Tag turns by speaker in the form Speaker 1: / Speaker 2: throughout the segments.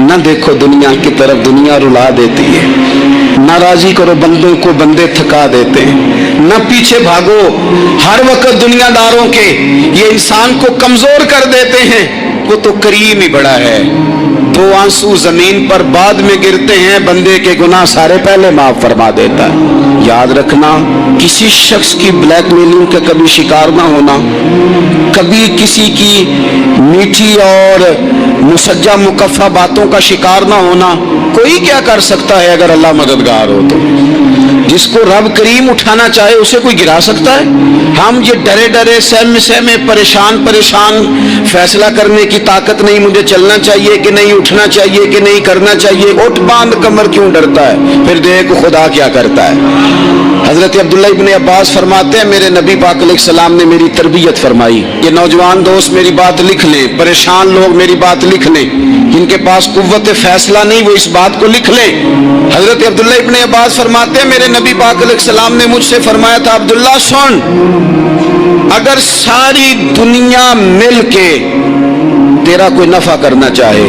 Speaker 1: न देखो दुनिया की तरफ, दुनिया रुला देती है। न राजी करो बंदों को, बंदे थका देते हैं। न पीछे भागो हर वक्त दुनियादारों के, ये इंसान को कमजोर कर देते हैं। वो तो करीम ही बड़ा है। दो आंसू जमीन पर बाद में गिरते हैं, बंदे के गुनाह सारे पहले माफ फरमा देता है। याद रखना, किसी शख्स की ब्लैकमेलिंग का कभी शिकार ना होना, कभी किसी की मीठी और मुसज्जा मुकफ़ा बातों का शिकार ना होना। कोई क्या कर सकता है अगर अल्लाह मददगार हो तो? जिसको रब करीम उठाना चाहे उसे कोई गिरा सकता है? हम ये डरे डरे सहमे सहमे परेशान परेशान फैसला करने की ताकत नहीं, मुझे चलना चाहिए कि नहीं, उठना चाहिए कि नहीं, करना चाहिए। उठ बांध कमर क्यों डरता है? फिर देख खुदा क्या करता है। हजरत अब्दुल्ला इब्न अब्बास फरमाते हैं, मेरे नबी पाक अलैहिस्सलाम ने मेरी तरबियत फरमाई। ये नौजवान दोस्त मेरी बात लिख लें, परेशान लोग मेरी बात लिख लें, जिनके पास कुव्वत फैसला नहीं वो इस बात को लिख लें। हजरत अब्दुल्ला इब्न अब्बास फरमाते हैं, मेरे नबी पाक अलैहिस्सलाम ने मुझसे फरमाया था, अब्दुल्ला सुन, अगर सारी दुनिया मिल के तेरा कोई नफा करना चाहे,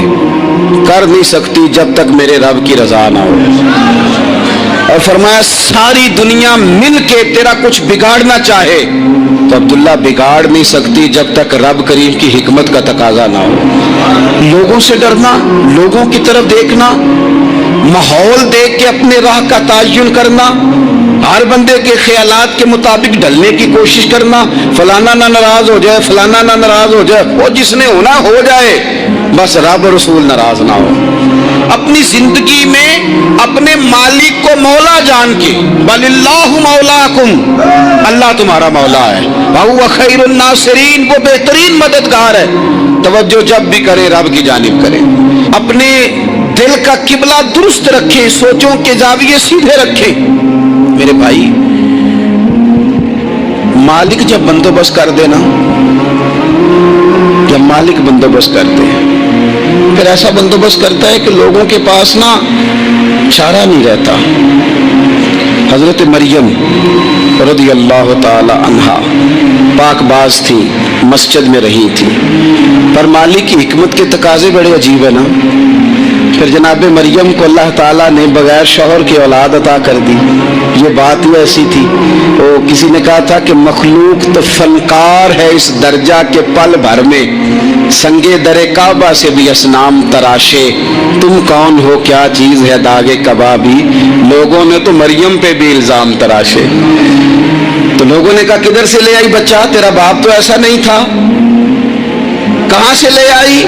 Speaker 1: कर नहीं सकती जब तक मेरे रब की रजा ना हो। और फरमाया सारी दुनिया मिल के तेरा कुछ बिगाड़ना चाहे तो अब्दुल्ला बिगाड़ नहीं सकती जब तक रब करीम की हिकमत का तकाजा ना हो। लोगों से डरना, लोगों की तरफ देखना, माहौल देख के अपने राह का तायुन करना, हर बंदे के ख्यालात के मुताबिक ढलने की कोशिश करना, फलाना ना नाराज हो जाए, फलाना ना नाराज हो जाए, वो जिसने होना हो जाए, बस रब रसूल नाराज ना हो। अपनी जिंदगी में अपने मालिक को मौला जान के, वलिल्लाहु मौलाकुम, अल्लाह तुम्हारा मौला है, वहुव खैरुन नासिरीन, वो बेहतरीन मददगार है। तवज्जो जब भी करे रब की जानिब करे। अपने दिल का किबला दुरुस्त रखे, सोचों के जाविये सीधे रखे। मेरे भाई, मालिक जब बंदोबस्त कर देना, जब मालिक बंदोबस्त करते हैं, फिर ऐसा बंदोबस्त करता है कि लोगों के पास ना चारा नहीं रहता। हजरत मरियम रज़ियल्लाहु ताला अन्हा पाकबाज थी, मस्जिद में रही थी, पर मालिक की हिकमत के तकाजे बड़े अजीब है ना। फिर जनाब मरियम को अल्लाह ताला ने बगैर शौहर की औलाद अता कर दी। ये बात ही ऐसी थी। वो किसी ने कहा था कि मखलूक तो फनकार है इस दर्जा के पल भर में, संगे दरे काबा से भी असनाम तराशे, तुम कौन हो क्या चीज है दागे कबाबी। लोगों ने तो मरियम पे भी इल्जाम तराशे। तो लोगों ने कहा किधर से ले आई बच्चा, तेरा बाप तो ऐसा नहीं था, कहां से ले आई?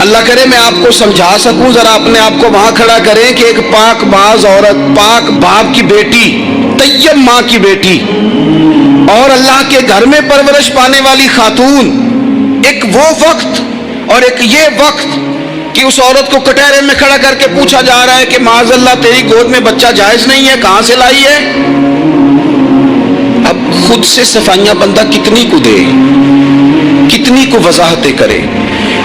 Speaker 1: अल्लाह करे मैं आपको समझा सकूं, जरा अपने आप को वहां खड़ा करें कि एक पाकबाज औरत, पाक बाप की बेटी, तैयब माँ की बेटी और अल्लाह के घर में परवरिश पाने वाली खातून, एक वो वक्त और एक ये वक्त कि उस औरत को कटहरे में खड़ा करके पूछा जा रहा है कि माज़अल्लाह तेरी गोद में बच्चा जायज नहीं है, कहां से लाई है? अब खुद से सफाइयां बंदा कितनी को दे, कितनी को वजाहतें करे।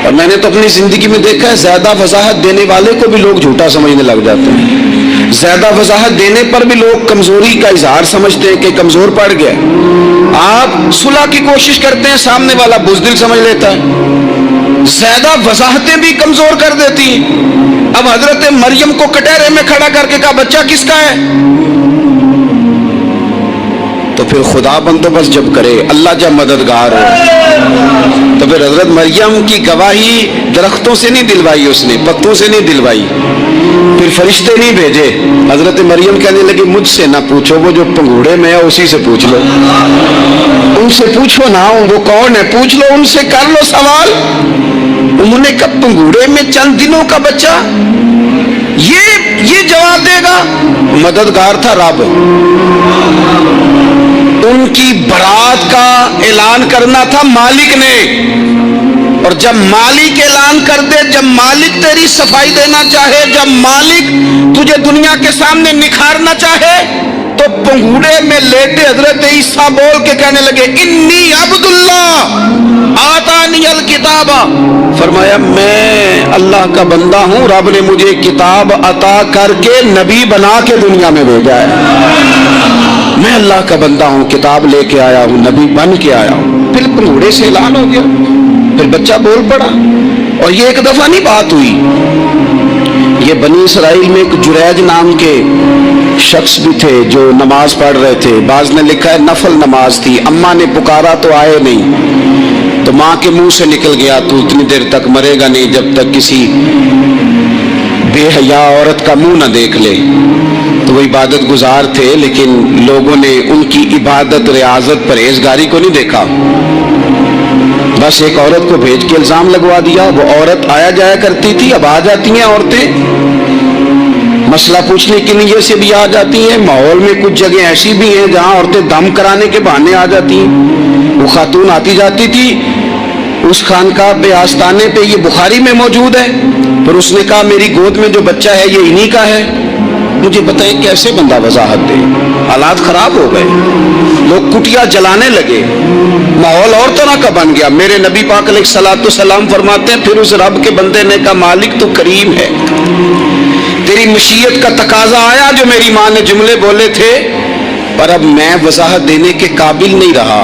Speaker 1: और मैंने तो अपनी जिंदगी में देखा है, ज्यादा वजाहत देने वाले को भी लोग झूठा समझने लग जाते हैं। ज्यादा वजाहत देने पर भी लोग कमजोरी का इजहार समझते हैं कि कमजोर पड़ गया। आप सुलह की कोशिश करते हैं, सामने वाला बुज़दिल समझ लेता है। ज्यादा वजाहतें भी कमजोर कर देती हैं। अब हजरत मरियम को कटहरे में खड़ा करके कहा बच्चा किसका है? तो फिर खुदा बंदोबस्त जब करे, अल्लाह जब मददगार हो, तो फिर हजरत मरियम की गवाही दरख्तों से नहीं दिलवाई, उसने पत्तों से नहीं दिलवाई, फिर फरिश्ते नहीं भेजे। हजरत मरियम कहने लगी मुझसे ना पूछो, वो जो पंगूड़े में है उसी से पूछ लो, उनसे पूछो ना, वो कौन है पूछ लो, उनसे कर लो सवाल। उन्होंने कहा पंगूड़े में चंद दिनों का बच्चा, ये जवाब देगा? मददगार था रब। उनकी बरात का ऐलान करना था मालिक ने, और जब मालिक ऐलान कर दे, जब मालिक तेरी सफाई देना चाहे, जब मालिक तुझे दुनिया के सामने निखारना चाहे, तो पंगूड़े में लेटे हजरत ईसा बोल के कहने लगे इन्नी अब्दुल्लाह आतानी अल किताबा, फरमाया मैं अल्लाह का बंदा हूं, रब ने मुझे किताब अता करके नबी बना के दुनिया में भेजा है। मैं अल्लाह का बंदा हूं, किताब लेके आया हूं, नबी बन के आया हूं। फिर पंगूड़े से ऐलान हो गया, फिर बच्चा बोल पड़ा और ये एक दफा नहीं बात हुई, ये बनी इसराइल में एक जुरैज नाम के शख्स भी थे जो नमाज पढ़ रहे थे। बाज ने लिखा है नफल नमाज थी, अम्मा ने पुकारा तो आए नहीं, तो माँ के मुंह से निकल गया तू इतनी देर तक मरेगा नहीं जब तक किसी बेहया औरत का मुंह न देख ले। तो वो इबादत गुजार थे, लेकिन लोगों ने उनकी इबादत, रियाजत, परहेजगारी को नहीं देखा। बस एक औरत को भेज के इल्जाम लगवा दिया। वो औरत आया जाया करती थी, अब आ जाती हैं औरतें मसला पूछने की नीयत से भी आ जाती हैं। माहौल में कुछ जगह ऐसी भी हैं जहां औरतें दम कराने के बहाने आ जाती हैं। वो खातून आती जाती थी उस खानकाह पे, आस्ताने पे, ये बुखारी में मौजूद है। पर उसने कहा मेरी गोद में जो बच्चा है ये इन्हीं का है। मुझे बताएं कैसे बंदा वजाहत दे। हालात खराब हो गए, लोग कुटिया जलाने लगे, माहौल और तरह का बन गया। मेरे नबी पाक अलैहिस्सलातु सलाम फरमाते हैं फिर उस रब के बंदे ने कहा मालिक तू करीम है, तेरी मशीयत का तकाजा आया जो मेरी माँ ने जुमले बोले थे, पर अब मैं वजाहत देने के काबिल नहीं रहा।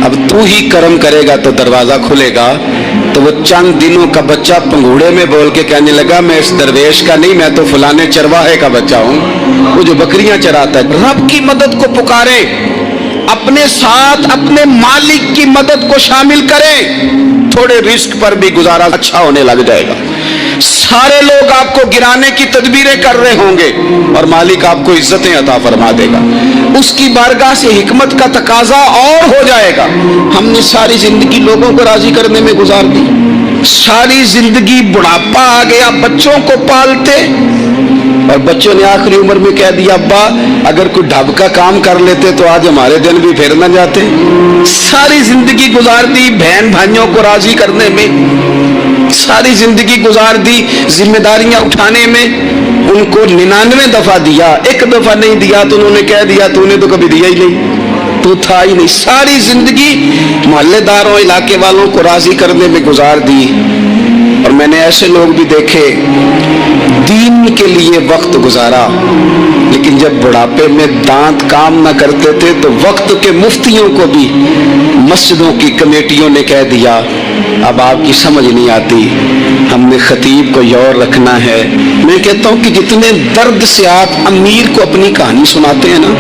Speaker 1: अब तू ही करम करेगा तो दरवाजा खुलेगा। तो वो चंद दिनों का बच्चा पंघूड़े में बोल के कहने लगा मैं इस दरवेश का नहीं, मैं तो फलाने चरवाहे का बच्चा हूं, वो जो बकरियां चराता है। रब की मदद को पुकारे, अपने साथ अपने मालिक की मदद को शामिल करें, थोड़े रिस्क पर भी गुजारा अच्छा होने लग जाएगा। सारे लोग आपको गिराने की तदबीरें कर रहे होंगे और मालिक आपको इज्जतें अता फरमा देगा। उसकी बारगाह से हिकमत का तकाजा और हो जाएगा। हमने सारी जिंदगी लोगों को राजी करने में गुजार दी, सारी जिंदगी बुढ़ापा आ गया बच्चों को पालते, और बच्चों ने आखिरी उम्र में कह दिया अब्बा अगर कोई ढब का काम कर लेते तो आज हमारे दिन भी फिर न जाते। सारी जिंदगी गुजार दी बहन भाइयों को राजी करने में, सारी जिंदगी गुजार दी जिम्मेदारियां उठाने में। उनको 99 दफा दिया, एक दफा नहीं दिया तो उन्होंने कह दिया तूने तो कभी दिया ही नहीं, तू था ही नहीं। सारी जिंदगी मोहल्लेदारों, इलाके वालों को राजी करने में गुजार दी। और मैंने ऐसे लोग भी देखे दीन के लिए वक्त गुजारा, लेकिन जब बुढ़ापे में दांत काम न करते थे तो वक्त के मुफ्तियों को भी मस्जिदों की कमेटियों ने कह दिया अब आपकी समझ नहीं आती, हमने खतीब को और रखना है। मैं कहता हूं कि जितने दर्द से आप अमीर को अपनी कहानी सुनाते हैं ना,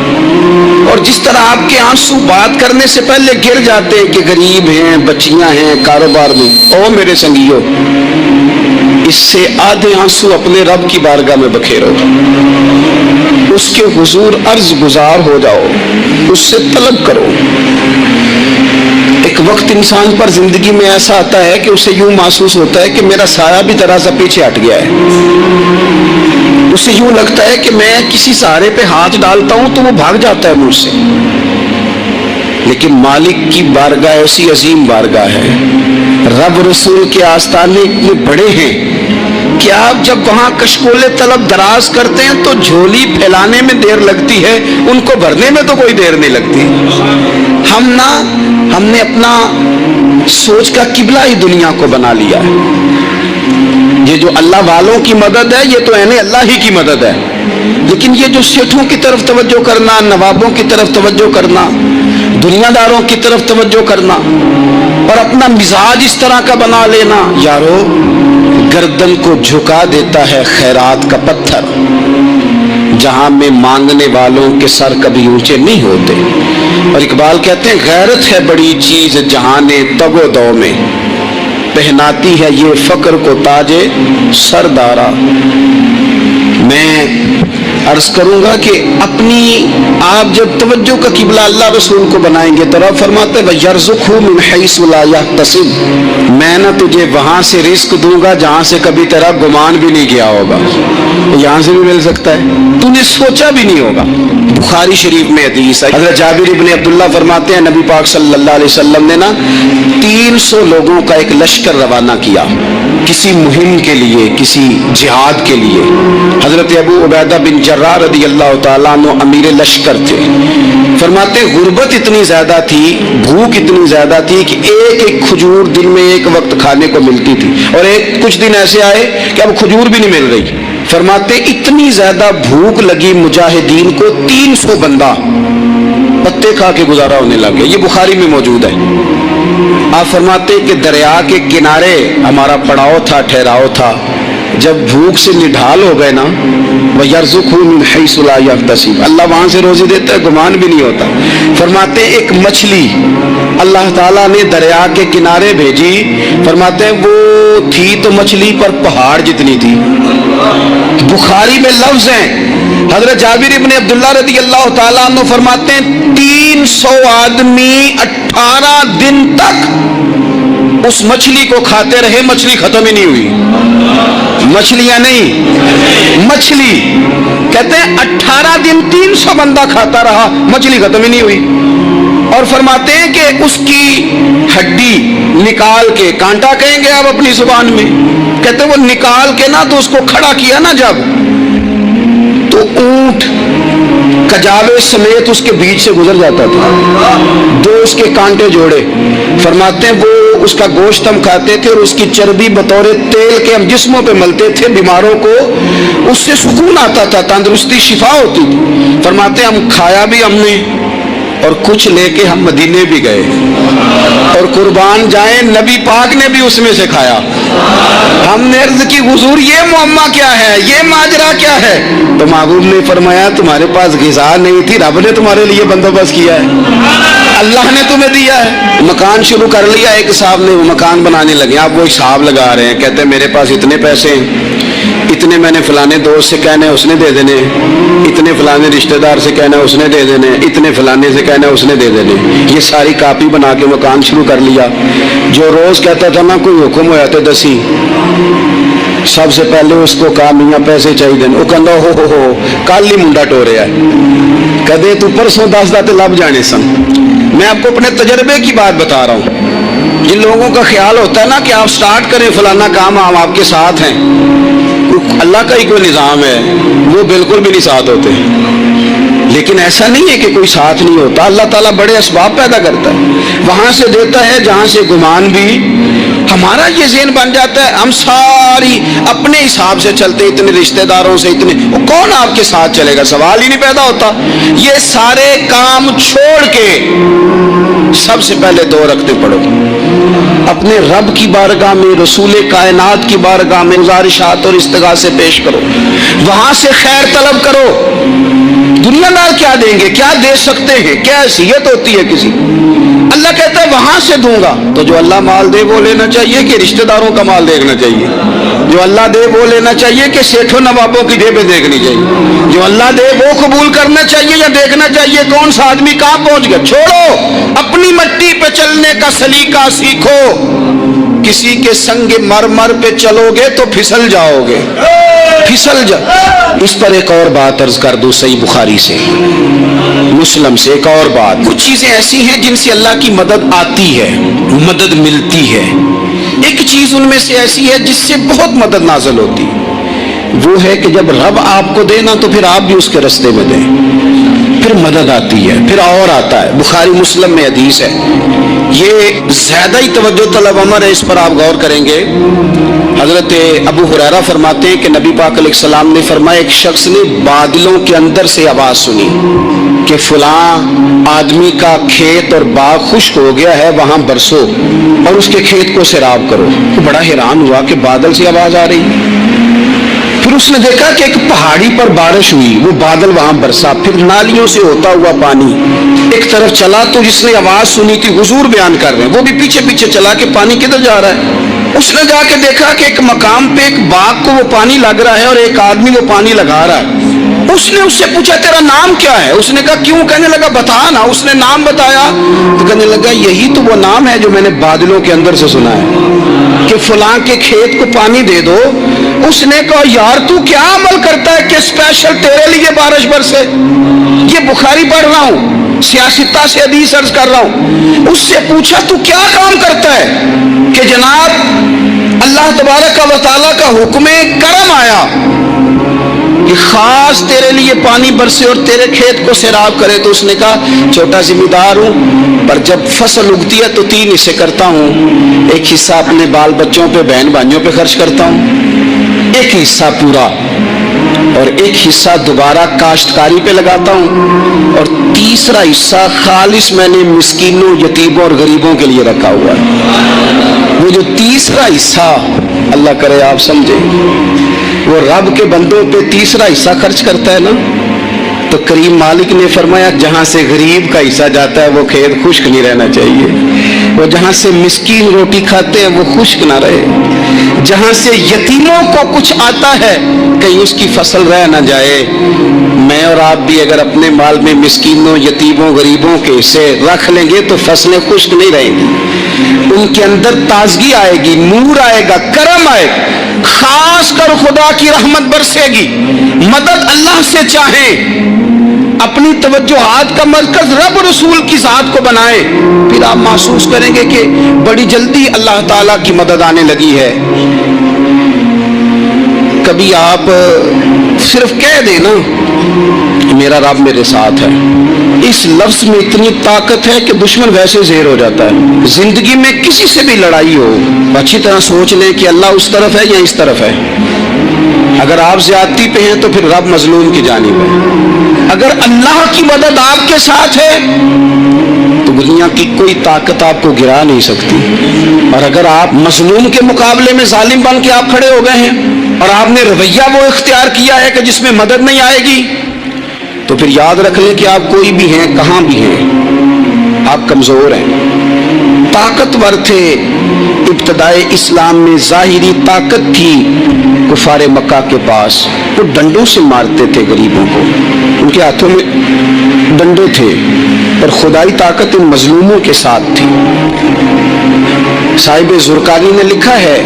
Speaker 1: और जिस तरह आपके आंसू बात करने से पहले गिर जाते हैं कि गरीब हैं, बच्चियां हैं, कारोबार में, ओ मेरे संगियों, इससे आधे आंसू अपने रब की बारगाह में बखेरो, उसके हुजूर अर्ज गुजार हो जाओ, उससे तलब करो। एक वक्त इंसान पर जिंदगी में ऐसा आता है कि उसे यूं महसूस होता है कि मेरा साया भी तरह से पीछे हट गया है। उसे यूं लगता है कि मैं किसी सहारे पे हाथ डालता हूं तो वो भाग जाता है मुझसे। लेकिन मालिक की बारगाह ऐसी अजीम बारगाह है, रब रसूल के आस्ताने इतने बड़े हैं कि आप जब वहां कशकोले तलब दराज करते हैं तो झोली फैलाने में देर लगती है, उनको भरने में तो कोई देर नहीं लगती। हमने अपना सोच का किबला ही दुनिया को बना लिया है। ये जो अल्लाह वालों की मदद है ये तो यानी अल्लाह ही की मदद है, लेकिन ये जो सेठों की तरफ तवज्जो करना, नवाबों की तरफ तवज्जो करना, दुनियादारों की तरफ तवज्जो करना और अपना मिजाज इस तरह का बना लेना, यारो गर्दन को झुका देता है खैरात का पत्थर, जहां में मांगने वालों के सर कभी ऊंचे नहीं होते। और इकबाल कहते हैं गैरत है बड़ी चीज जहां ने तगो दो में, पहनाती है ये फक्र को ताजे सरदारा। मैं अर्ज करूंगा कि अपनी आप जब तवज्जो का किबला अल्लाह रसूल को बनाएंगे तो रब फरमाते हैं यरज़ुक़हु मिन हैसु ला यहतसिब, मैं ना तुझे वहां से रिस्क दूंगा जहां से कभी तेरा गुमान भी नहीं गया होगा। यहां से भी मिल सकता है, तूने सोचा भी नहीं होगा। बुखारी शरीफ में हदीस है, हज़रत जाबिर इब्न अब्दुल्लाह फरमाते हैं नबी पाक सल्लल्लाहु अलैहि वसल्लम ने ना 300 लोगों का एक लश्कर रवाना किया किसी मुहिम के लिए, किसी जिहाद के लिए। हजरत अबू उबैदा बिन जर्राह रदी अल्लाह तआला अन्हु अमीर लश्कर थे। फरमाते गुर्बत इतनी ज्यादा थी, भूख इतनी ज्यादा थी कि एक एक खजूर दिन में एक वक्त खाने को मिलती थी, और एक कुछ दिन ऐसे आए कि अब खजूर भी नहीं मिल रही। फरमाते इतनी ज्यादा भूख लगी मुजाहिदीन को 300 बंदा पत्ते खा के गुजारा होने लगे। ये बुखारी में मौजूद है। आप फरमाते कि दरिया के किनारे हमारा पड़ाव था, ठहराव था। जब भूख से निढाल हो गए ना, वह यर्ज़ुक़हु मिन हैसु ला यहतसिब, अल्लाह वहाँ से रोज़ी देता है, गुमान भी नहीं होता। फरमाते एक मछली अल्लाह ताला ने दरिया के किनारे भेजी, फरमाते हैं वो थी तो मछली पर पहाड़ जितनी थी। बुखारी में लफ्ज़ हैं, हज़रत जाबिर इब्न अब्दुल्लाह रज़ियल्लाहु ताला अन्हु फरमाते हैं 300 आदमी 18 दिन तक उस मछली को खाते रहे, मछली खत्म ही नहीं हुई। मछलियां नहीं, मछली। कहते हैं 18 दिन 300 बंदा खाता रहा, मछली खत्म ही नहीं हुई। और फरमाते हैं कि उसकी हड्डी निकाल के, कांटा कहेंगे आप अपनी जुबान में, कहते हैं वो निकाल के ना, तो उसको खड़ा किया ना जब, तो ऊंट कजावे समेत उसके बीच से गुजर जाता था। दो उसके कांटे जोड़े। फरमाते हैं वो उसका गोश्त हम खाते थे और उसकी चर्बी बतौर तेल के हम जिस्मों पे मलते थे, बीमारों को उससे सुकून आता था, तंदुरुस्ती शिफा होती थी। फरमाते हैं हम खाया भी हमने, और कुछ लेके हम मदीने भी गए, और कुर्बान जाए नबी पाक ने भी उसमें से खाया। हमने अर्ज की हुजूर ये मुअम्मा क्या है, ये माजरा क्या है? तो महबूब ने फरमाया तुम्हारे पास ग़िज़ा नहीं थी, रब ने तुम्हारे लिए बंदोबस्त किया है, अल्लाह ने तुम्हें दिया है। मकान शुरू कर लिया, एक साहब ने वो मकान बनाने लगे, आप वो हिसाब लगा रहे हैं, कहते हैं मेरे पास इतने पैसे हैं, इतने मैंने फलाने दोस्त से कहना है उसने दे देने, इतने फलाने रिश्तेदार से कहना है उसने दे देने, इतने फलाने से कहना है उसने दे देने। ये सारी कापी बना के मकान शुरू कर लिया। जो रोज कहता था ना कोई हुक्म होया तो दसी, सबसे पहले उसको कहा मियाँ पैसे चाहिए, वो कहता हो कल ही मुंडा टोरिया है, कदे तू परसों 10 दाते लब जाने सन। मैं आपको अपने तजर्बे की बात बता रहा हूँ। जिन लोगों का ख्याल होता है ना कि आप स्टार्ट करें फलाना काम, हम आपके साथ हैं, अल्लाह का ही कोई निज़ाम है, वो बिल्कुल भी नहीं साथ होते। लेकिन ऐसा नहीं है कि कोई साथ नहीं होता, अल्लाह ताला बड़े असबाब पैदा करता है, वहां से देता है जहां से गुमान भी। हमारा ये ज़हन बन जाता है, हम सारी अपने हिसाब से चलते, इतने रिश्तेदारों से इतने, वो कौन आपके साथ चलेगा, सवाल ही नहीं पैदा होता। ये सारे काम छोड़ के सबसे पहले 2 रखते पढ़ो, अपने रब की बारगाह में, रसूल कायनात की बारगाह में गुजारिशात और इस्तिगासे पेश करो, वहां से खैर तलब करो। दुनियादार क्या देंगे, क्या दे सकते हैं, क्या हैसियत होती है किसी, अल्लाह कहता है वहां से दूंगा। तो जो अल्लाह माल दे वो लेना चाहिए कि रिश्तेदारों का माल देखना चाहिए? जो अल्लाह दे वो लेना चाहिए कि सेठों नवाबों की जेबें देखनी चाहिए? जो अल्लाह दे वो कबूल करना चाहिए या देखना चाहिए कौन सा आदमी कहां पहुंच गया? छोड़ो, अपनी मिट्टी पे चलने का सलीका सीखो। किसी के संग मरमर पे चलोगे तो फिसल जाओगे, फिसल जा। इस पर एक और बात अर्ज कर दूं, सही बुखारी से, मुस्लिम से एक और बात। कुछ चीजें ऐसी हैं जिनसे अल्लाह की मदद आती है, मदद मिलती है। एक चीज उनमें से ऐसी है जिससे बहुत मदद नाज़िल होती है, वो है कि जब रब आपको देना तो फिर आप भी उसके रास्ते में दें, फिर मदद आती है, फिर और आता है। बुखारी मुस्लिम में हदीस है, ये ज्यादा ही तवज्जो तलब अमर है, इस पर आप गौर करेंगे। हजरत अबू हुरैरा फरमाते हैं कि नबी पाक अलैहिस्सलाम ने फरमाया, एक शख्स ने बादलों के अंदर से आवाज सुनी कि फलां आदमी का खेत और बाग खुश्क हो गया है, वहां बरसो और उसके खेत को सैराब करो। तो बड़ा हैरान हुआ कि बादल से आवाज आ रही। फिर उसने देखा कि एक पहाड़ी पर बारिश हुई, वो बादल वहां बरसा, फिर नालियों से होता हुआ पानी एक तरफ चला। तो जिसने आवाज सुनी थी, हुजूर बयान कर रहे हैं, वो भी पीछे पीछे चला कि पानी किधर जा रहा है। उसने जाके देखा कि एक मकाम पे एक बाग को वो पानी लग रहा है और एक आदमी वो पानी लगा रहा है। उसने उससे पूछा तेरा नाम क्या है? उसने कहा क्यों? कहने लगा बता ना। उसने नाम बताया तो कहने लगा यही तो वो नाम है जो मैंने बादलों के अंदर से सुना है कि फलां के खेत को पानी दे दो। उसने कहा यार तू क्या अमल करता है कि स्पेशल तेरे लिए बारिश बरसे? ये बुखारी पढ़ रहा हूँ, सियासता से हदीस अर्ज कर रहा हूँ। उससे पूछा तू क्या काम करता है कि जनाब अल्लाह तबारक व तआला का हुक्म करम आया कि खास तेरे लिए पानी बरसे और तेरे खेत को सैराब करे। तो उसने कहा छोटा जिम्मेदार हूँ, पर जब फसल उगती है तो 3 हिस्से करता हूँ। एक हिस्सा अपने बाल बच्चों पे, बहन भाइयों पे खर्च करता हूँ, एक हिस्सा पूरा اور ایک حصہ دوبارہ کاشتکاری پہ لگاتا ہوں، اور تیسرا حصہ خالص میں نے مسکینوں، یتیموں اور غریبوں کے لیے رکھا ہوا ہے۔ وہ جو تیسرا حصہ، اللہ کرے آپ سمجھیں، وہ رب کے بندوں پہ تیسرا حصہ خرچ کرتا ہے نا، تو کریم مالک نے فرمایا جہاں سے غریب کا حصہ جاتا ہے وہ کھیت خشک نہیں رہنا چاہیے، وہ جہاں سے مسکین روٹی کھاتے ہیں وہ خشک نہ رہے، جہاں سے یتیموں کو کچھ آتا ہے کہیں اس کی فصل رہ نہ جائے۔ میں اور آپ بھی اگر اپنے مال میں مسکینوں، یتیموں، غریبوں کے حصے رکھ لیں گے تو فصلیں خشک نہیں رہیں گی، ان کے اندر تازگی آئے گی، نور آئے گا، کرم آئے گا، خاص کر خدا کی رحمت برسے گی۔ مدد اللہ سے چاہیں، اپنی توجہات کا مرکز رب رسول کی ذات کو بنائیں، پھر آپ محسوس کریں گے کہ بڑی جلدی اللہ تعالیٰ کی مدد آنے لگی ہے۔ کبھی آپ صرف کہہ دیں نا میرا رب میرے ساتھ ہے، اس لفظ میں اتنی طاقت ہے کہ دشمن ویسے زہر ہو جاتا ہے۔ زندگی میں کسی سے بھی لڑائی ہو، اچھی طرح سوچ لیں کہ اللہ اس طرف ہے یا اس طرف ہے۔ اگر آپ زیادتی پہ ہیں تو پھر رب مظلوم کی جانب ہے۔ اگر اللہ کی مدد آپ کے ساتھ ہے تو دنیا کی کوئی طاقت آپ کو گرا نہیں سکتی، اور اگر آپ مظلوم کے مقابلے میں ظالم بن کے آپ کھڑے ہو گئے ہیں اور آپ نے رویہ وہ اختیار کیا ہے کہ جس میں مدد نہیں آئے گی، تو پھر یاد رکھ لیں کہ آپ کوئی بھی ہیں، کہاں بھی ہیں، آپ کمزور ہیں۔ طاقتور تھے ابتدائے اسلام میں، ظاہری طاقت تھی کفار مکہ کے پاس، وہ ڈنڈوں سے مارتے تھے غریبوں کو، ان کے ہاتھوں میں ڈنڈے تھے، اور خدائی طاقت ان مظلوموں کے ساتھ تھی۔ صاحب زرقانی نے لکھا ہے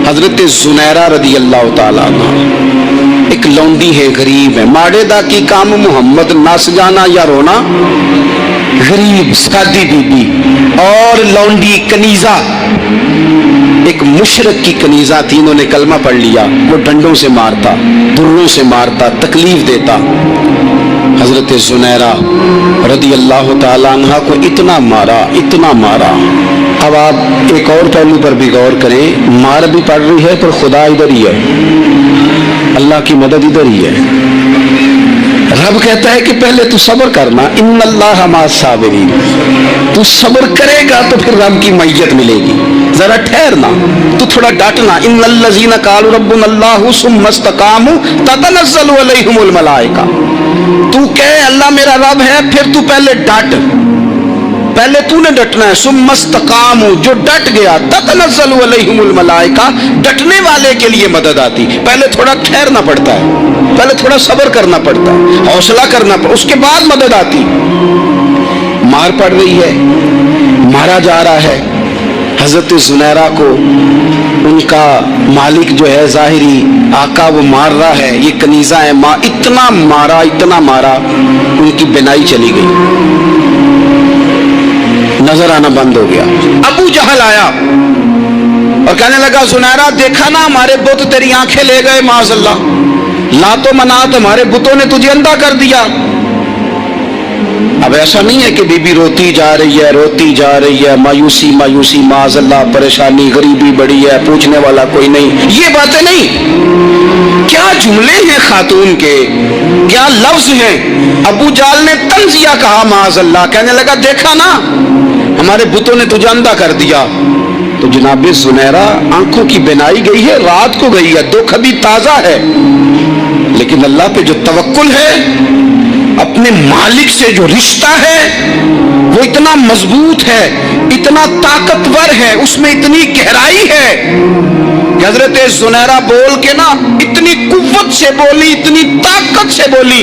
Speaker 1: حضرت زنیرہ رضی اللہ تعالیٰ عنہ ایک لونڈی ہے، غریب ہے، ماڑے دا کی کام محمد نس جانا یا رونا، غریب سادی بی بی اور لونڈی کنیزہ، ایک مشرک کی کنیزہ تھی، انہوں نے کلمہ پڑھ لیا، وہ ڈنڈوں سے مارتا، دروں سے مارتا، تکلیف دیتا۔ حضرت زنیرہ رضی اللہ تعالیٰ عنہ کو اتنا مارا، اتنا مارا۔ اب آپ ایک اور پہلو پر بھی غور کریں، مار بھی پڑ رہی ہے پر خدا ادھر ہی ہے، اللہ کی مدد ادھر ہی ہے۔ رب کہتا ہے کہ پہلے تو صبر کرنا، ان اللہ مع الصابرین، تو صبر کرے گا تو پھر رب کی معیت ملے گی، ذرا ٹھہرنا، تو تھوڑا ڈٹنا۔ ان الذین قالوا ربنا اللہ ثم استقاموا تتنزل علیہم الملائکہ، تو کہے اللہ میرا رب ہے، پھر تو پہلے ڈٹ، پہلے تو نے ڈٹنا ہے۔ ثم استقاموا، جو ڈٹ گیا، تتنزل علیہم الملائکہ، ڈٹنے والے کے لیے مدد آتی، پہلے تھوڑا ٹھہرنا پڑتا ہے، پہلے تھوڑا صبر کرنا پڑتا ہے، حوصلہ کرنا پڑتا ہے، اس کے بعد مدد آتی۔ مار پڑ رہی ہے، مارا جا رہا ہے حضرت زنیرہ کو، ان کا مالک جو ہے ظاہری آقا وہ مار رہا ہے، یہ کنیزہ ہے، اتنا مارا، اتنا مارا، ان کی بینائی چلی گئی، نظر آنا بند ہو گیا۔ ابو جہل آیا اور کہنے لگا زنیرہ دیکھا نا ہمارے بت تیری آنکھیں لے گئے، معاذ اللہ، لات و منات ہمارے بتوں نے تجھے اندھا کر دیا۔ اب ایسا نہیں ہے کہ بی بی روتی جا رہی ہے، روتی جا رہی ہے، مایوسی مایوسی، معاذ اللہ، پریشانی، غریبی بڑی ہے، پوچھنے والا کوئی نہیں، یہ باتیں نہیں۔ کیا جملے ہیں خاتون کے، کیا لفظ ہیں۔ ابو جہل نے تنزیہ کہا، معاذ اللہ، کہنے لگا دیکھا نا ہمارے بتوں نے تجھے اندھا کر دیا۔ تو جناب زنیرہ آنکھوں کی بینائی گئی ہے، رات کو گئی ہے، دکھ ابھی تازہ ہے، لیکن اللہ پہ جو توکل ہے، اپنے مالک سے جو رشتہ ہے وہ اتنا مضبوط ہے، اتنا طاقتور ہے، اس میں اتنی گہرائی ہے کہ حضرت زنیرہ بول کے نا اتنی قوت سے بولی، اتنی طاقت سے بولی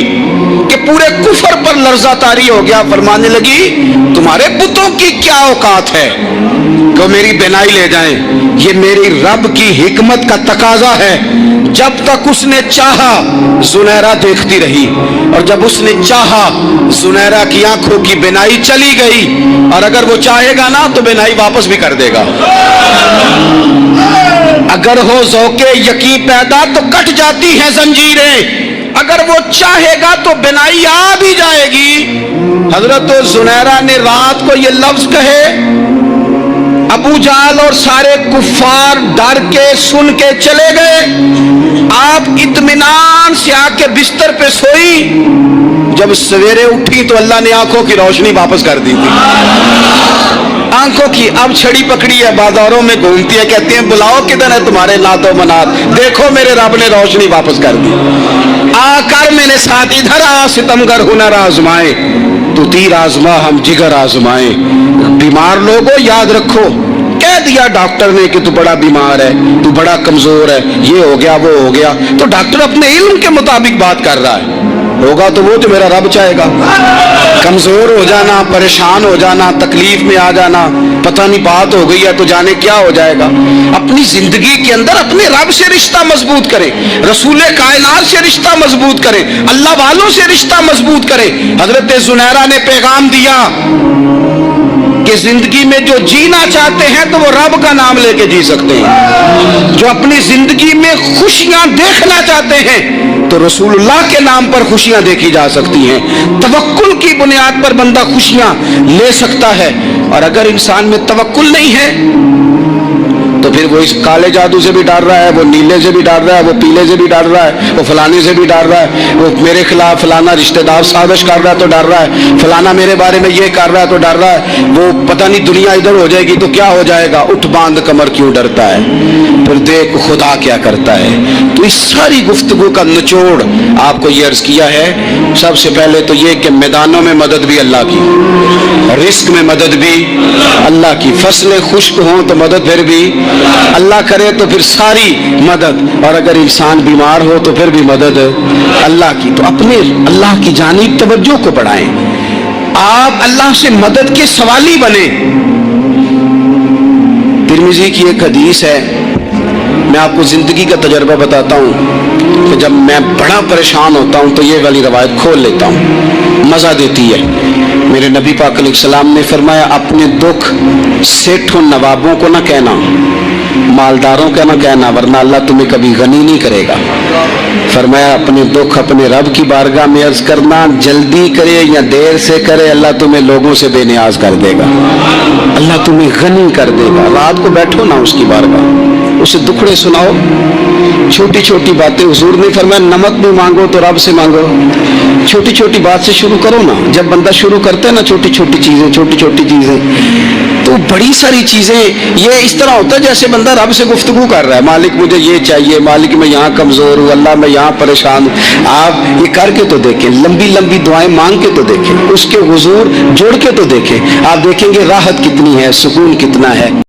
Speaker 1: کہ پورے کفر پر لرزہ طاری ہو گیا۔ فرمانے لگی تمہارے بتوں کی کیا اوقات ہے کہ میری بینائی لے جائیں، یہ میری رب کی حکمت کا تقاضا ہے۔ جب تک اس نے چاہا زنیرہ دیکھتی رہی، اور جب اس نے چاہا زنیرہ کی آنکھوں کی بینائی چلی گئی، اور اگر وہ چاہے گا نا تو بینائی واپس بھی کر دے گا۔ اگر ہو ذوق یقین پیدا تو کٹ جاتی ہیں زنجیریں، اگر وہ چاہے گا تو بینائی آ بھی جائے گی۔ حضرت زنیرہ نے رات کو یہ لفظ کہے، ابو جہل اور سارے کفار ڈر کے سن کے چلے گئے۔ آپ اطمینان से आके बिस्तर पे सोई, जब सवेरे उठी तो अल्लाह ने आंखों की रोशनी वापस कर दी थी। आंखों की अब छड़ी पकड़ी है, बाजारों में घूमती है, कहती है बुलाओ किधर है तुम्हारे नातो मनात, देखो मेरे रब ने रोशनी वापस कर दी। आकर मेरे साथ इधर आ, सितमगर हुनर आजमाए, तू तीर आजमा हम जिगर आजमाए। बीमार लोगों याद रखो, कह दिया डॉक्टर ने कि तू बड़ा बीमार है, तू बड़ा कमजोर है, ये हो गया वो हो गया, तो डॉक्टर अपने इल्म के मुताबिक बात कर रहा है, होगा तो वो जो मेरा रब चाहेगा। कमजोर हो जाना, परेशान हो जाना, तकलीफ में आ जाना, पता नहीं बात हो गई है तो जाने क्या हो जाएगा। अपनी जिंदगी के अंदर अपने रब से रिश्ता मजबूत करें, रसूल कायनात से रिश्ता मजबूत करें, अल्लाह वालों से रिश्ता मजबूत करें। हजरत जुनैरा ने पैगाम दिया कि जिंदगी में जो जीना चाहते हैं तो वो रब का नाम लेके जी सकते हैं, जो अपनी जिंदगी में खुशियां देखना चाहते हैं तो रसूलुल्लाह के नाम पर खुशियां देखी जा सकती हैं। तवक्कुल की बुनियाद पर बंदा खुशियां ले सकता है, और अगर इंसान में तवक्कुल नहीं है तो फिर वो इस काले जादू से भी डर रहा है, वो नीले से भी डर रहा है, वो पीले से भी डर रहा है, वो फलाने से भी डर रहा है, वो मेरे खिलाफ फलाना रिश्तेदार साजिश कर रहा है तो डर रहा है, फलाना मेरे बारे में ये कर रहा है तो डर रहा है, वो पता नहीं दुनिया इधर हो जाएगी तो क्या हो जाएगा, उठ बांध कमर क्यों डरता है, फिर देख खुदा क्या करता है। तो इस सारी गुफ्तगू का निचोड़ आपको ये अर्ज किया है। सबसे पहले तो ये कि मैदानों में मदद भी अल्लाह की, रिस्क में मदद भी अल्लाह की, फसलें खुश्क हों तो मदद फिर भी अल्लाह करे, तो फिर सारी मदद, और अगर इंसान बीमार हो तो फिर भी मदद अल्लाह की। तो अपने अल्लाह की जानिब तवज्जो को बढ़ाएं, आप अल्लाह से मदद के सवाली बने। तिरमिज़ी की एक हदीस है, मैं आपको जिंदगी का तजर्बा बताता हूँ कि जब मैं बड़ा परेशान होता हूँ तो ये वाली रवायत खोल लेता हूँ, मज़ा देती है। मेरे नबी पाक अलैहिस्सलाम ने फरमाया, अपने दुख सेठों नवाबों को ना कहना, मालदारों का ना कहना, वरना अल्लाह तुम्हें कभी गनी नहीं करेगा। फरमाया अपने दुख अपने रब की बारगाह में अर्ज करना, जल्दी करे या देर से करे अल्लाह तुम्हें लोगों से बेनियाज कर देगा, अल्लाह तुम्हें गनी कर देगा। रात को बैठो ना उसकी बारगाह, उसे दुखड़े सुनाओ, छोटी छोटी बातें। हुजूर ने फरमाया नमक भी मांगो तो रब से मांगो, छोटी छोटी बात से शुरू करो ना। जब बंदा शुरू करता है ना छोटी छोटी चीजें तो बड़ी सारी चीजें ये इस तरह होता है जैसे बंदा रब से गुफ्तगू कर रहा है, मालिक मुझे ये चाहिए, मालिक मैं यहाँ कमजोर हूँ, अल्लाह मैं यहाँ परेशान हूँ। आप ये करके तो देखें, लंबी लंबी दुआएं मांग के तो देखें, उसके हुजूर जुड़ के तो देखें, आप देखेंगे राहत कितनी है, सुकून कितना है।